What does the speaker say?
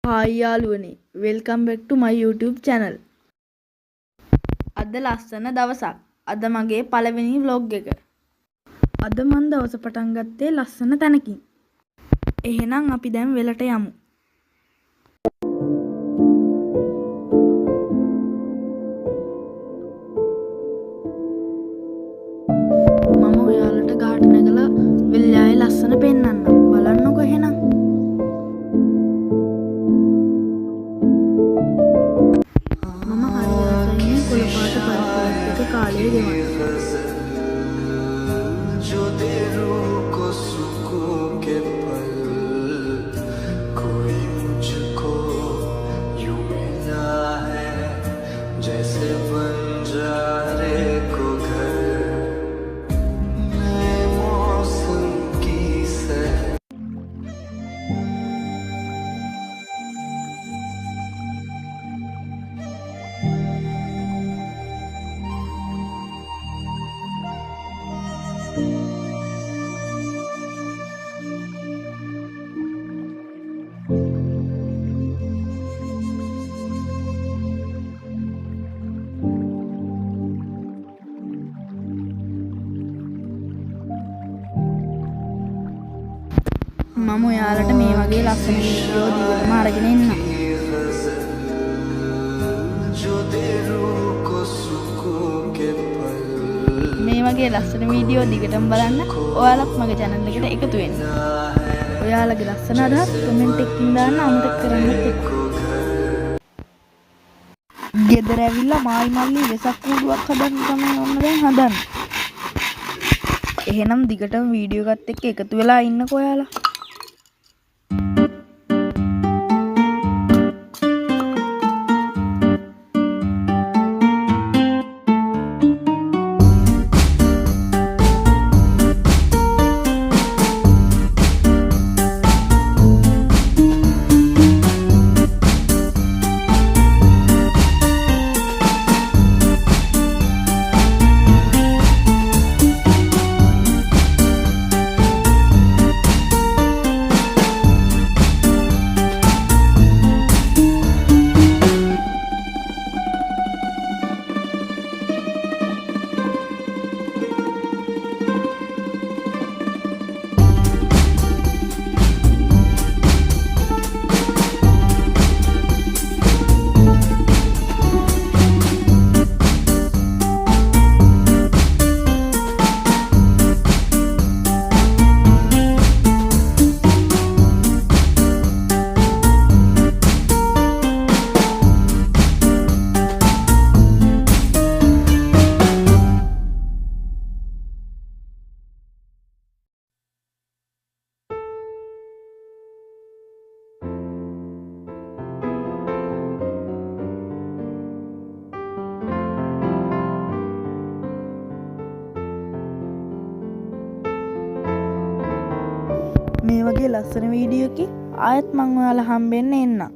Hi යාළුවනේ, welcome back to my YouTube channel. අද ලස්සන දවසක්. අද මගේ පළවෙනි vlog එක. අද මම දවස පටන් ගත්තේ ලස්සන තැනකින්. එහෙනම් අපි දැන් වෙලට යමු. මම ඔයාලට ගහට නැගලා වෙල්යාවේ ලස්සන පෙන්නන්නම්. බලන්නකෝ එහෙනම්. काले जो दे रूह को सुकून के पल कोई मुझको यूं मिला है जैसे बंजारे को घर नए मौसम की सह මම ඔයාලට මේ වගේ ලස්සන වීඩියෝ දිගටම අරගෙන එන්නම්. මේ වගේ ලස්සන වීඩියෝ දිගටම බලන්න ඔයාලත් මගේ channel එකට එකතු වෙන්න. ඔයාලගේ ලස්සන අදහස් කමෙන්ට් එකකින් දාන්න අමතක කරන්න එපා. ගෙදර ඇවිල්ලා මායි මල්ලි වෙසක් කූඩුවක් හදන්න තමයි ඔන්න දැන් හදන්නේ. එහෙනම් දිගටම වීඩියෝ එකත් එක්ක එකතු වෙලා ඉන්නකෝ ඔයාලා. මේ වගේ ලස්සන වීඩියෝ එකකින් ආයෙත් මම ඔයාලා හම්බෙන්න එන්නම්.